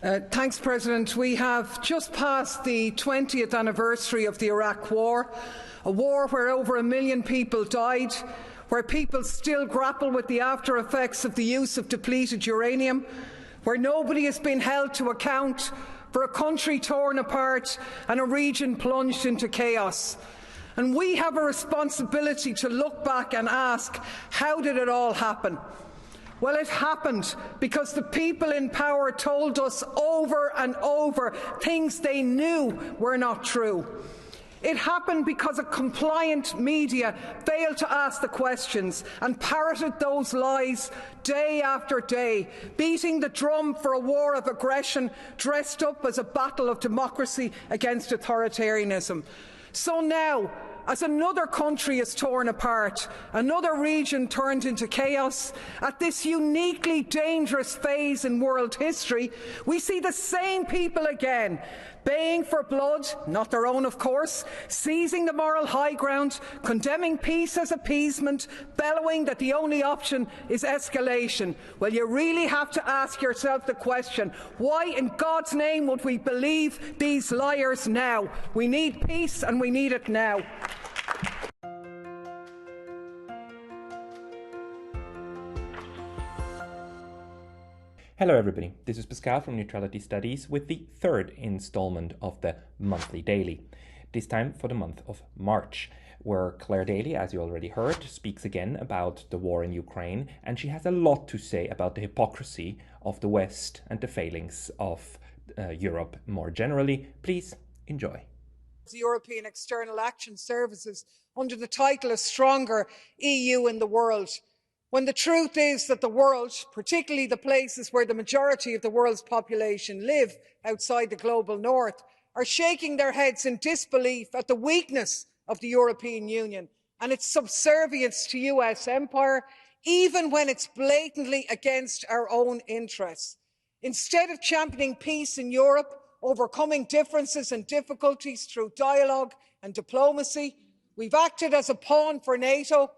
Thanks, President. We have just passed the 20th anniversary of the Iraq War, a war where over 1 million people died, where people still grapple with the after effects of the use of depleted uranium, where nobody has been held to account, for a country torn apart and a region plunged into chaos. And we have a responsibility to look back and ask, how did it all happen? Well, it happened because the people in power told us over and over things they knew were not true. It happened because a compliant media failed to ask the questions and parroted those lies day after day, beating the drum for a war of aggression dressed up as a battle of democracy against authoritarianism. So now, as another country is torn apart, another region turned into chaos, at this uniquely dangerous phase in world history, we see the same people again, baying for blood, not their own of course, seizing the moral high ground, condemning peace as appeasement, bellowing that the only option is escalation. Well, you really have to ask yourself the question, why in God's name would we believe these liars now? We need peace and we need it now. Hello everybody, this is Pascal from Neutrality Studies with the third installment of the monthly daily, this time for the month of March, where Clare Daly, as you already heard, speaks again about the war in Ukraine, and she has a lot to say about the hypocrisy of the West and the failings of Europe more generally. Please enjoy. The European External Action Services under the title A Stronger EU in the World, when the truth is that the world, particularly the places where the majority of the world's population live outside the global north, are shaking their heads in disbelief at the weakness of the European Union and its subservience to US empire, even when it's blatantly against our own interests. Instead of championing peace in Europe, overcoming differences and difficulties through dialogue and diplomacy, we've acted as a pawn for NATO,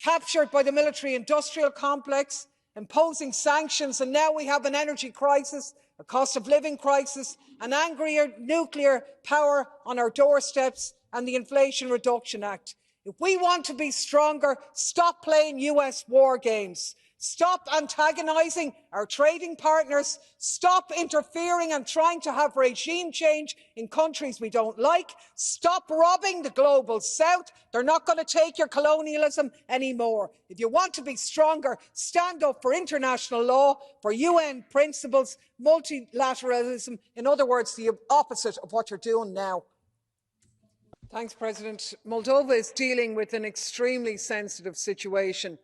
captured by the military-industrial complex, imposing sanctions, and now we have an energy crisis, a cost of living crisis, an angrier nuclear power on our doorsteps, and the Inflation Reduction Act. If we want to be stronger, stop playing US war games. Stop antagonising our trading partners. Stop interfering and trying to have regime change in countries we don't like. Stop robbing the global south. They're not going to take your colonialism anymore. If you want to be stronger, stand up for international law, for UN principles, multilateralism. In other words, the opposite of what you're doing now. Thanks, President. Moldova is dealing with an extremely sensitive situation.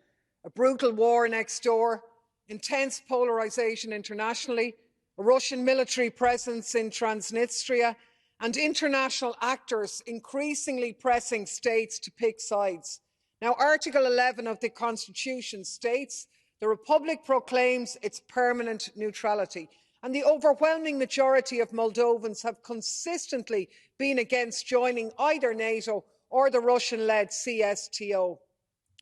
A brutal war next door, intense polarisation internationally, a Russian military presence in Transnistria, and international actors increasingly pressing states to pick sides. Now, Article 11 of the Constitution states, "The Republic proclaims its permanent neutrality," and the overwhelming majority of Moldovans have consistently been against joining either NATO or the Russian-led CSTO.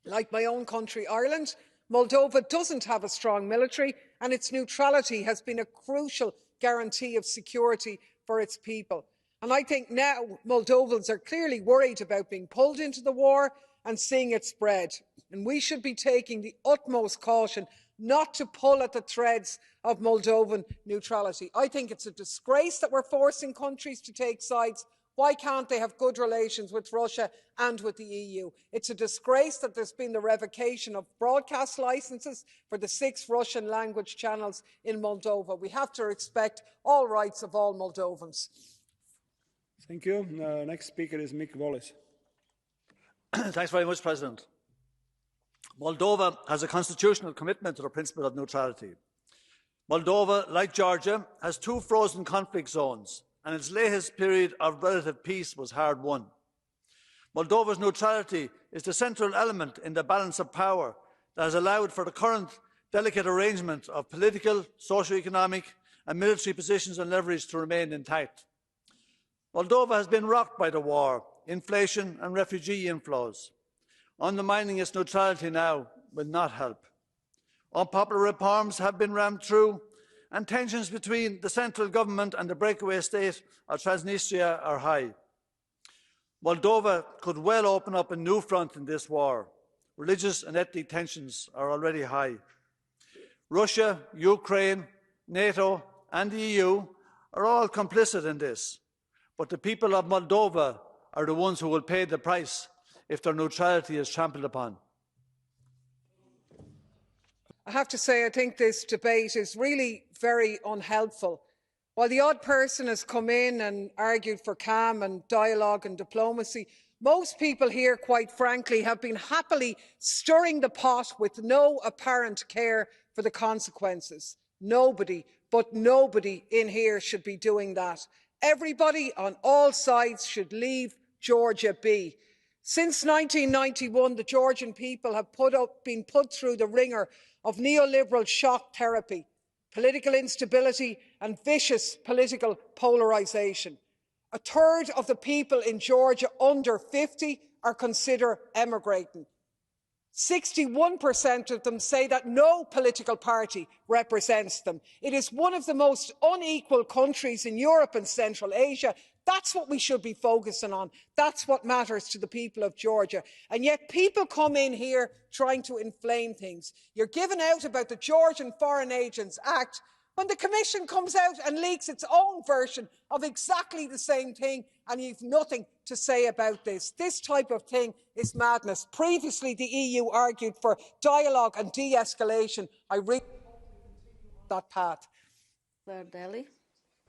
Like my own country, Ireland, Moldova doesn't have a strong military, and its neutrality has been a crucial guarantee of security for its people. And I think now Moldovans are clearly worried about being pulled into the war and seeing it spread. And we should be taking the utmost caution not to pull at the threads of Moldovan neutrality. I think it's a disgrace that we're forcing countries to take sides. Why can't they have good relations with Russia and with the EU? It's a disgrace that there's been the revocation of broadcast licences for the 6 Russian language channels in Moldova. We have to respect all rights of all Moldovans. Thank you. Next speaker is Mick Wallace. Thanks very much, President. Moldova has a constitutional commitment to the principle of neutrality. Moldova, like Georgia, has 2 frozen conflict zones, and its latest period of relative peace was hard won. Moldova's neutrality is the central element in the balance of power that has allowed for the current delicate arrangement of political, socio-economic and military positions and leverage to remain intact. Moldova has been rocked by the war, inflation and refugee inflows. Undermining its neutrality now will not help. Unpopular reforms have been rammed through, and tensions between the central government and the breakaway state of Transnistria are high. Moldova could well open up a new front in this war. Religious and ethnic tensions are already high. Russia, Ukraine, NATO and the EU are all complicit in this, but the people of Moldova are the ones who will pay the price if their neutrality is trampled upon. I have to say, I think this debate is really very unhelpful. While the odd person has come in and argued for calm and dialogue and diplomacy, most people here, quite frankly, have been happily stirring the pot with no apparent care for the consequences. Nobody, but nobody in here should be doing that. Everybody on all sides should leave Georgia be. Since 1991, the Georgian people have been put through the ringer of neoliberal shock therapy, political instability and vicious political polarisation. A third of the people in Georgia under 50 are considered emigrating. 61% of them say that no political party represents them. It is one of the most unequal countries in Europe and Central Asia. That's what we should be focusing on. That's what matters to the people of Georgia. And yet people come in here trying to inflame things. You're giving out about the Georgian Foreign Agents Act when the Commission comes out and leaks its own version of exactly the same thing, and you've nothing to say about this. This type of thing is madness. Previously, the EU argued for dialogue and de-escalation. I really that path. Clare Daly.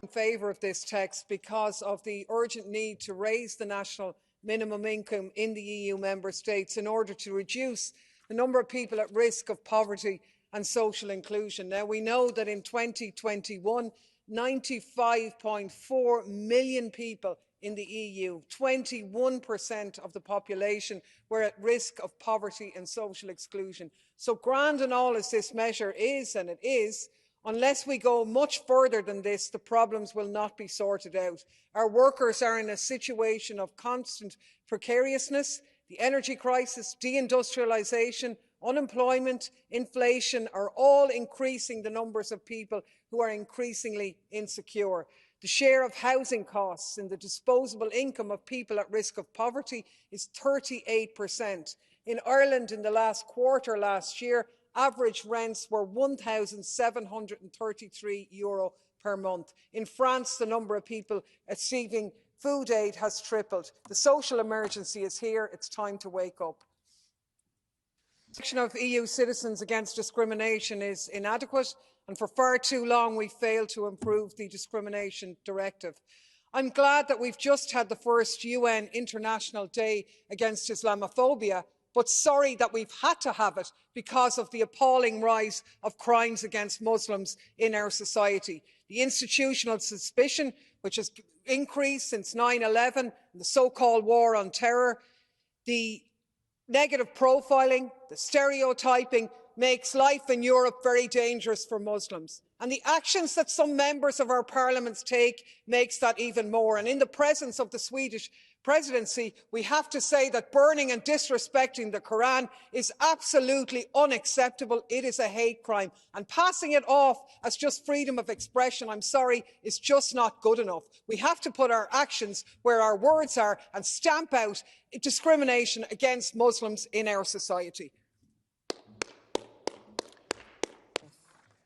In favour of this text because of the urgent need to raise the national minimum income in the EU member states in order to reduce the number of people at risk of poverty and social inclusion. Now, we know that in 2021, 95.4 million people in the EU, 21% of the population, were at risk of poverty and social exclusion. So grand and all as this measure is, and it is, unless we go much further than this, the problems will not be sorted out. Our workers are in a situation of constant precariousness. The energy crisis, deindustrialisation, unemployment, inflation are all increasing the numbers of people who are increasingly insecure. The share of housing costs in the disposable income of people at risk of poverty is 38%. In Ireland, in the last quarter last year, average rents were €1,733 per month. In France, the number of people receiving food aid has tripled. The social emergency is here. It's time to wake up. Protection of EU citizens against discrimination is inadequate, and for far too long we failed to improve the Discrimination Directive. I'm glad that we've just had the first UN International Day Against Islamophobia, but sorry that we've had to have it because of the appalling rise of crimes against Muslims in our society. The institutional suspicion, which has increased since 9/11, the so-called war on terror, the negative profiling, the stereotyping makes life in Europe very dangerous for Muslims. And the actions that some members of our parliaments take makes that even more. And in the presence of the Swedish presidency, we have to say that burning and disrespecting the Quran is absolutely unacceptable. It is a hate crime. And passing it off as just freedom of expression, I'm sorry, is just not good enough. We have to put our actions where our words are and stamp out discrimination against Muslims in our society.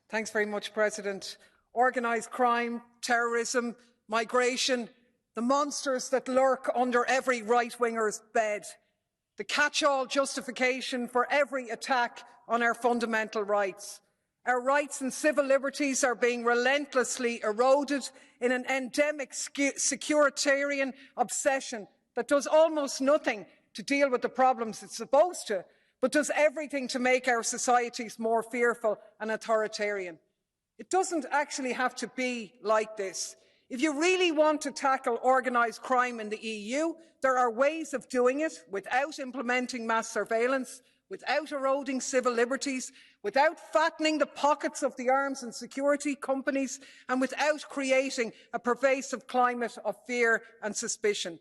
Thanks very much, President. Organised crime, terrorism, migration, the monsters that lurk under every right-winger's bed, the catch-all justification for every attack on our fundamental rights. Our rights and civil liberties are being relentlessly eroded in an endemic securitarian obsession that does almost nothing to deal with the problems it's supposed to, but does everything to make our societies more fearful and authoritarian. It doesn't actually have to be like this. If you really want to tackle organised crime in the EU, there are ways of doing it without implementing mass surveillance, without eroding civil liberties, without fattening the pockets of the arms and security companies, and without creating a pervasive climate of fear and suspicion.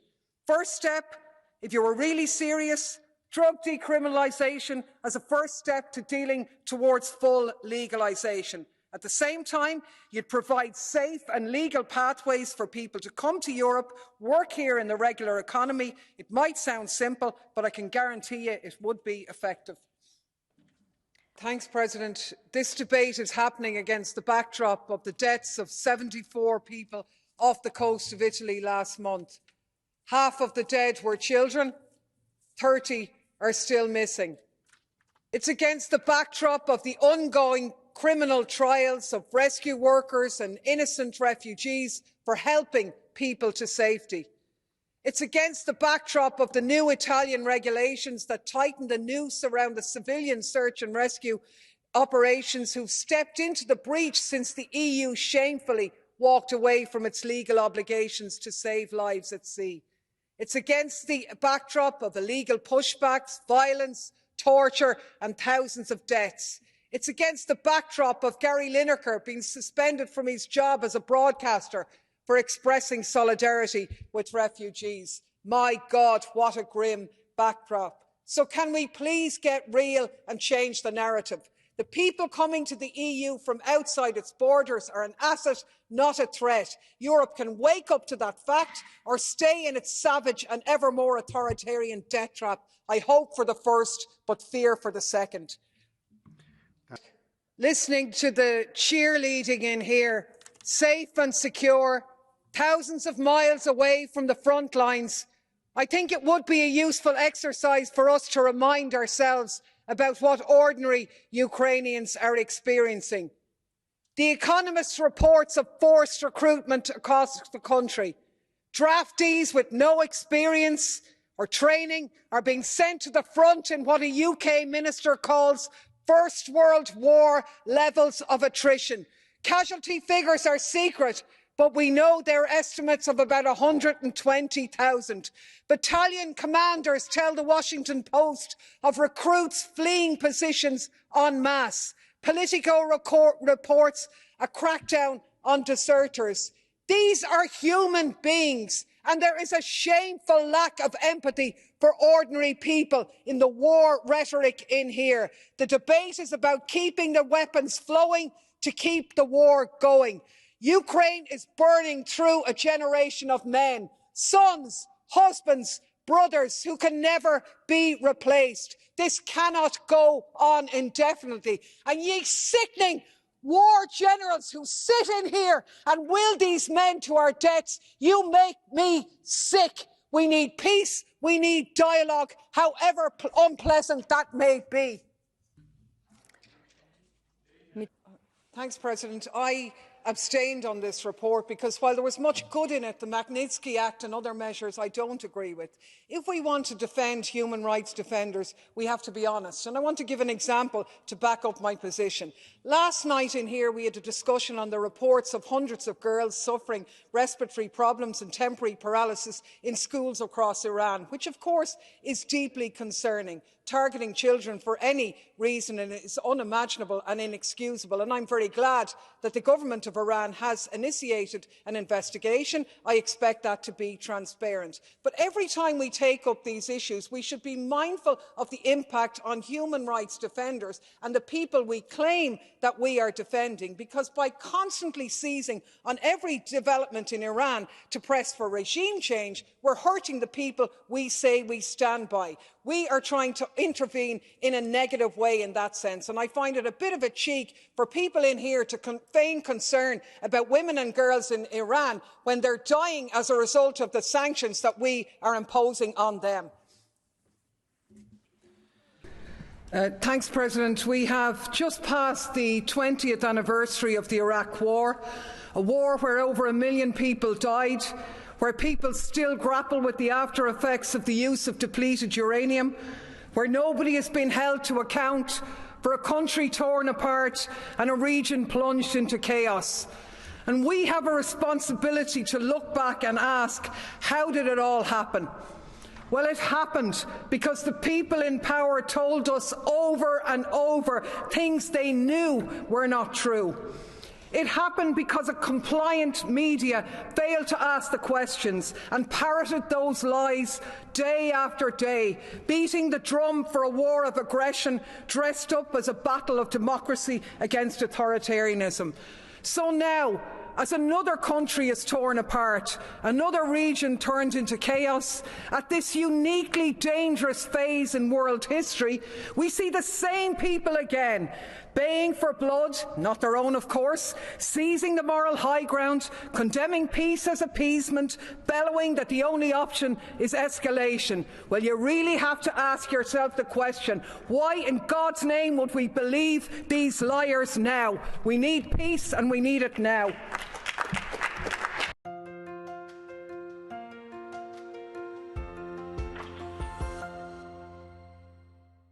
First step, if you were really serious, drug decriminalisation as a first step to dealing towards full legalisation. At the same time, you'd provide safe and legal pathways for people to come to Europe, work here in the regular economy. It might sound simple, but I can guarantee you it would be effective. Thanks, President. This debate is happening against the backdrop of the deaths of 74 people off the coast of Italy last month. Half of the dead were children, 30 are still missing. It's against the backdrop of the ongoing criminal trials of rescue workers and innocent refugees for helping people to safety. It's against the backdrop of the new Italian regulations that tighten the noose around the civilian search and rescue operations who've stepped into the breach since the EU shamefully walked away from its legal obligations to save lives at sea. It's against the backdrop of illegal pushbacks, violence, torture and thousands of deaths. It's against the backdrop of Gary Lineker being suspended from his job as a broadcaster for expressing solidarity with refugees. My God, what a grim backdrop. So can we please get real and change the narrative? The people coming to the EU from outside its borders are an asset, not a threat. Europe can wake up to that fact or stay in its savage and ever more authoritarian death trap. I hope for the first, but fear for the second. Listening to the cheerleading in here, safe and secure, thousands of miles away from the front lines, I think it would be a useful exercise for us to remind ourselves about what ordinary Ukrainians are experiencing. The Economist reports of forced recruitment across the country. Draftees with no experience or training are being sent to the front in what a UK minister calls First World War levels of attrition. Casualty figures are secret, but we know there are estimates of about 120,000. Battalion commanders tell the Washington Post of recruits fleeing positions en masse. Politico reports a crackdown on deserters. These are human beings, and there is a shameful lack of empathy for ordinary people in the war rhetoric in here. The debate is about keeping the weapons flowing to keep the war going. Ukraine is burning through a generation of men, sons, husbands, brothers who can never be replaced. This cannot go on indefinitely. And ye sickening war generals who sit in here and will these men to our deaths, you make me sick. We need peace, we need dialogue, however unpleasant that may be. Thanks, President. I abstained on this report because while there was much good in it, the Magnitsky Act and other measures I don't agree with. If we want to defend human rights defenders, we have to be honest. And I want to give an example to back up my position. Last night in here we had a discussion on the reports of hundreds of girls suffering respiratory problems and temporary paralysis in schools across Iran, which of course is deeply concerning. Targeting children for any reason is unimaginable and inexcusable, and I'm very glad that the government of Iran has initiated an investigation. I expect that to be transparent. But every time we take up these issues, we should be mindful of the impact on human rights defenders and the people we claim that we are defending, because by constantly seizing on every development in Iran to press for regime change, we're hurting the people we say we stand by. We are trying to intervene in a negative way in that sense, and I find it a bit of a cheek for people in here to feign concern about women and girls in Iran when they're dying as a result of the sanctions that we are imposing on them. Thanks, President. We have just passed the 20th anniversary of the Iraq War, a war where over 1 million people died, where people still grapple with the after effects of the use of depleted uranium, where nobody has been held to account, for a country torn apart and a region plunged into chaos. And we have a responsibility to look back and ask, how did it all happen? Well, it happened because the people in power told us over and over things they knew were not true. It happened because a compliant media failed to ask the questions and parroted those lies day after day, beating the drum for a war of aggression dressed up as a battle of democracy against authoritarianism. So now, as another country is torn apart, another region turned into chaos, at this uniquely dangerous phase in world history, we see the same people again, baying for blood, not their own of course, seizing the moral high ground, condemning peace as appeasement, bellowing that the only option is escalation. Well, you really have to ask yourself the question, why in God's name would we believe these liars now? We need peace and we need it now.